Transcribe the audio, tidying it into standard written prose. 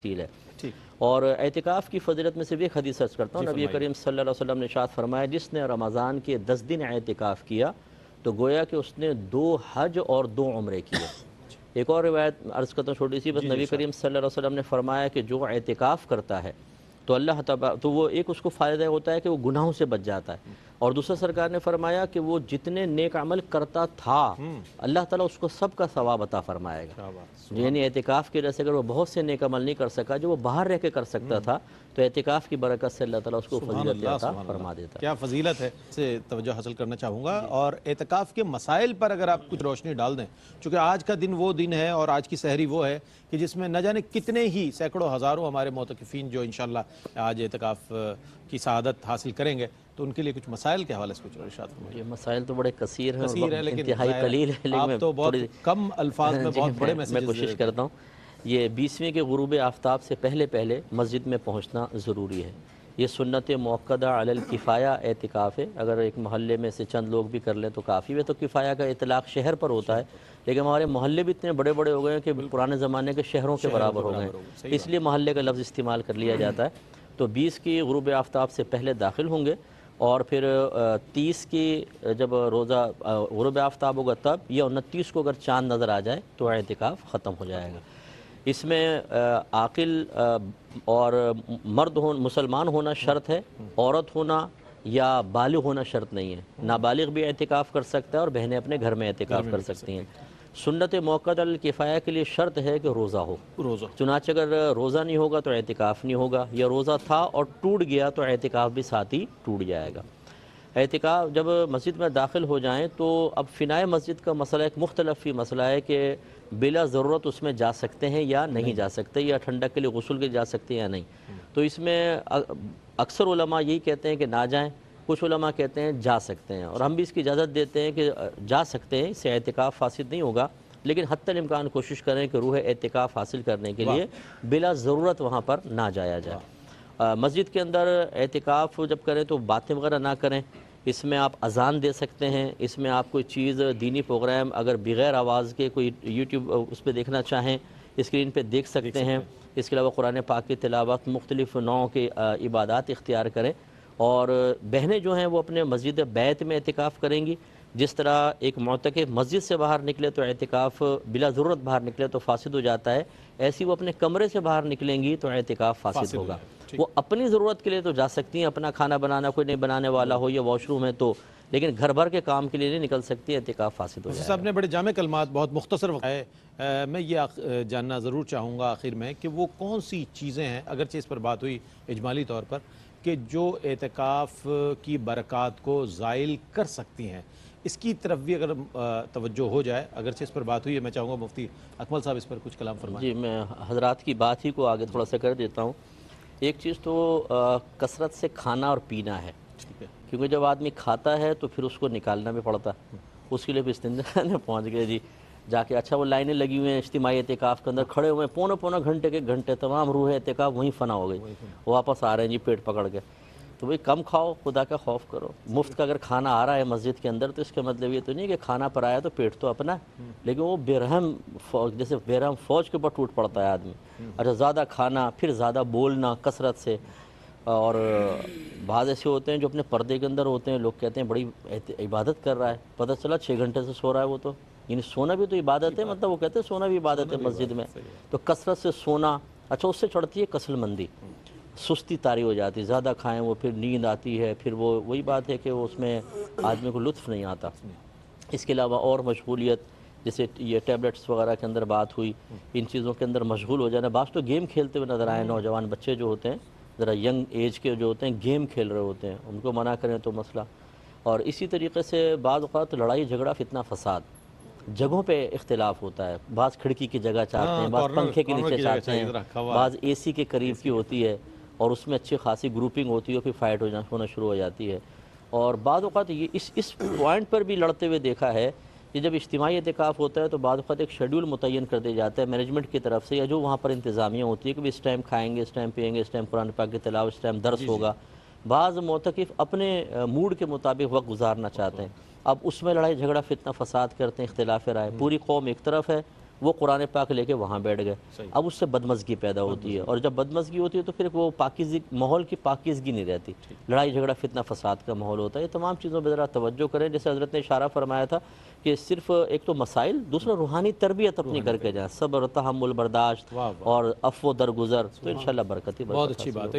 تفصیل ہے اور اعتکاف کی فضیلت میں سے بھی ایک حدیث عرض کرتا ہوں۔ نبی کریم صلی اللہ علیہ وسلم نے ارشاد فرمایا، جس نے رمضان کے 10 دن اعتکاف کیا تو گویا کہ اس نے 2 حج اور 2 عمرے کیے۔ ایک اور روایت عرض کرتا ہوں چھوٹی سی، بس نبی کریم صلی اللہ علیہ وسلم نے فرمایا کہ جو اعتکاف کرتا ہے تو اللہ تعالیٰ تو وہ ایک اس کو فائدہ ہوتا ہے کہ وہ گناہوں سے بچ جاتا ہے، اور دوسرا سرکار نے فرمایا کہ وہ جتنے نیک عمل کرتا تھا اللہ تعالیٰ اس کو سب کا ثواب عطا فرمائے گا۔ یعنی اعتکاف کی وجہ سے اگر وہ بہت سے نیک عمل نہیں کر سکا جو وہ باہر رہ کے کر سکتا تھا تو اعتکاف کی برکت سے اللہ تعالیٰ اس کو فضیلت عطا فرما دیتا ہے۔ کیا فضیلت ہے، سے توجہ حاصل کرنا چاہوں گا، اور اعتکاف کے مسائل پر اگر آپ کچھ روشنی ڈال دیں، چونکہ آج کا دن وہ دن ہے اور آج کی سحری وہ ہے کہ جس میں نہ جانے کتنے ہی سینکڑوں ہزاروں ہمارے معتکفین جو انشاءاللہ آج اعتکاف کی سعادت حاصل کریں گے، تو ان کے لیے کچھ مسائل کے حوالے سے کچھ ارشاد فرمائیں۔ یہ مسائل تو بڑے کثیر ہیں اور لیکن انتہائی قلیل ہے، لیکن آپ تو بہت کم الفاظ میں بہت بڑے میں میسیجز کوشش کرتا ہوں۔ یہ 20ویں کے غروب آفتاب سے پہلے مسجد میں پہنچنا ضروری ہے۔ یہ سنت موقدہ علی الکفایہ اعتکاف ہے، اگر ایک محلے میں سے چند لوگ بھی کر لیں تو کافی ہے۔ تو کفایہ کا اطلاق شہر پر ہوتا ہے، لیکن ہمارے محلے بھی اتنے بڑے بڑے ہو گئے ہیں کہ پرانے زمانے کے شہروں کے برابر ہو گئے ہیں، اس لیے محلے کا لفظ استعمال کر لیا جاتا ہے۔ تو 20 کی غروب آفتاب سے پہلے داخل ہوں گے، اور پھر 30 کی جب روزہ غروب آفتاب ہوگا تب، یا 29 کو اگر چاند نظر آ جائے تو اعتکاف ختم ہو جائے گا۔ اس میں عاقل اور مرد مسلمان ہونا شرط ہے، عورت ہونا یا بالغ ہونا شرط نہیں ہے۔ نابالغ بھی اعتکاف کر سکتا ہے اور بہنیں اپنے گھر میں اعتکاف کر سکتی ہیں۔ سنت موقدہ علی الکفایہ کے لیے شرط ہے کہ روزہ ہو، چنانچہ اگر روزہ نہیں ہوگا تو اعتکاف نہیں ہوگا، یا روزہ تھا اور ٹوٹ گیا تو اعتکاف بھی ساتھ ہی ٹوٹ جائے گا۔ اعتکاف جب مسجد میں داخل ہو جائیں تو اب فنائے مسجد کا مسئلہ ایک مختلف ہی مسئلہ ہے کہ بلا ضرورت اس میں جا سکتے ہیں یا نہیں جا سکتے، یا ٹھنڈک کے لیے غسل کے جا سکتے ہیں یا نہیں۔ تو اس میں اکثر علماء یہی کہتے ہیں کہ نہ جائیں، کچھ علماء کہتے ہیں جا سکتے ہیں، اور ہم بھی اس کی اجازت دیتے ہیں کہ جا سکتے ہیں، اس سے اعتکاف فاسد نہیں ہوگا، لیکن حتی الامکان کوشش کریں کہ روح اعتکاف حاصل کرنے کے لیے بلا ضرورت وہاں پر نہ جایا جائے۔ مسجد کے اندر اعتکاف جب کریں تو باتیں وغیرہ نہ کریں، اس میں آپ اذان دے سکتے ہیں، اس میں آپ کوئی چیز دینی پروگرام اگر بغیر آواز کے کوئی یوٹیوب اس پہ دیکھنا چاہیں اسکرین پہ دیکھ سکتے ہیں۔ اس کے علاوہ قرآن پاک کی تلاوت، مختلف نوع کے عبادات اختیار کریں، اور بہنیں جو ہیں وہ اپنے مسجد بیت میں اعتکاف کریں گی۔ جس طرح ایک معتکف مسجد سے باہر نکلے تو اعتکاف بلا ضرورت باہر نکلے تو فاسد ہو جاتا ہے، ایسی وہ اپنے کمرے سے باہر نکلیں گی تو اعتکاف فاسد ہوگا۔ وہ اپنی ضرورت کے لیے تو جا سکتی ہیں، اپنا کھانا بنانا کوئی نہیں بنانے والا ہو یا واش روم ہے تو، لیکن گھر بھر کے کام کے لیے نہیں نکل سکتی، اعتکاف فاسد ہو جائے گا۔ صاحب نے بڑے جامع کلمات، بہت مختصر وقت ہے، میں یہ جاننا ضرور چاہوں گا آخر میں کہ وہ کون سی چیزیں ہیں، اگرچہ اس پر بات ہوئی اجمالی طور پر، کہ جو اعتکاف کی برکات کو زائل کر سکتی ہیں، اس کی طرف بھی اگر توجہ ہو جائے، اگرچہ اس پر بات ہوئی ہے، میں چاہوں گا مفتی اکمل صاحب اس پر کچھ کلام فرمائیں۔ جی، میں حضرات کی بات ہی کو آگے تھوڑا سا کر دیتا ہوں۔ ایک چیز تو کثرت سے کھانا اور پینا ہے، کیونکہ جب آدمی کھاتا ہے تو پھر اس کو نکالنا بھی پڑتا ہے، اس کے لیے بھی استنجا میں پہنچ گئے جی جا کے۔ اچھا وہ لائنیں لگی ہوئے ہیں اجتماعی اعتکاف کے اندر، کھڑے ہوئے ہیں پونا گھنٹے کے گھنٹے، تمام روح اعتکاف وہیں فنا ہو گئی، واپس آ رہے ہیں جی پیٹ پکڑ کے۔ تو بھئی کم کھاؤ، خدا کا خوف کرو۔ مفت کا اگر کھانا آ رہا ہے مسجد کے اندر تو اس کا مطلب یہ تو نہیں کہ کھانا پر آیا تو پیٹ تو اپنا ہے، لیکن وہ بےرحم جیسے بےرحم فوج کے اوپر ٹوٹ پڑتا ہے آدمی۔ اچھا زیادہ کھانا، پھر زیادہ بولنا کثرت سے، اور بعض ایسے ہوتے ہیں جو اپنے پردے کے اندر ہوتے ہیں، لوگ کہتے ہیں بڑی عبادت کر رہا ہے، پتہ چلا 6 گھنٹے سے سو رہا ہے وہ تو، یعنی سونا بھی تو عبادت ہے، مطلب وہ کہتے ہیں سونا بھی عبادت ہے مسجد میں۔ تو کثرت سے سونا، اچھا اس سے چڑھتی ہے کسل مندی، سستی طاری ہو جاتی ہے، زیادہ کھائیں وہ پھر نیند آتی ہے، پھر وہ وہی بات ہے کہ وہ اس میں آدمی کو لطف نہیں آتا۔ اس کے علاوہ اور مشغولیت، جیسے یہ ٹیبلٹس وغیرہ کے اندر بات ہوئی، ان چیزوں کے اندر مشغول ہو جانا۔ بعض تو گیم کھیلتے ہوئے نظر آئے، نوجوان بچے جو ہوتے ہیں ذرا ینگ ایج کے جو ہوتے ہیں گیم کھیل رہے ہوتے ہیں، ان کو منع کریں تو مسئلہ۔ اور اسی طریقے سے بعض اوقات لڑائی جھگڑا، فتنہ فساد، جگہوں پہ اختلاف ہوتا ہے، بعض کھڑکی کی جگہ چاہتے ہیں، بعض پنکھے کے نیچے چاہتے ہیں، بعض اے سی کے قریب کی ہوتی ہے، اور اس میں اچھی خاصی گروپنگ ہوتی ہے، پھر فائٹ ہونا شروع ہو جاتی ہے۔ اور بعض اوقات یہ اس پوائنٹ پر بھی لڑتے ہوئے دیکھا ہے کہ جب اجتماعی اعتکاف ہوتا ہے تو بعض اوقات ایک شیڈول متعین کر دیا جاتا ہے مینجمنٹ کی طرف سے، یا جو وہاں پر انتظامیہ ہوتی ہے کہ اس ٹائم کھائیں گے، اس ٹائم پئیں گے، اس ٹائم قرآن پاک کی تلاوت، اس ٹائم درس ہوگا۔ بعض معتکف اپنے موڈ کے مطابق وقت گزارنا چاہتے ہیں، اب اس میں لڑائی جھگڑا، فتنہ فساد کرتے ہیں، اختلاف رائے، پوری قوم ایک طرف ہے وہ قرآن پاک لے کے وہاں بیٹھ گئے، صحیح۔ اب اس سے بدمزگی پیدا ہوتی ہے، اور جب بدمزگی ہوتی ہے تو پھر وہ پاکیزگی، ماحول کی پاکیزگی نہیں رہتی، لڑائی جھگڑا فتنہ فساد کا ماحول ہوتا ہے۔ یہ تمام چیزوں پہ ذرا توجہ کریں، جیسے حضرت نے اشارہ فرمایا تھا کہ صرف ایک تو مسائل، دوسرا روحانی تربیت اپنی کر کے جائیں، صبر، تحمل، برداشت واہ واہ، اور عفو و درگزر، تو انشاءاللہ برکت ہی برکت بہت اچھی حاصل بات ہے۔ ہوگی۔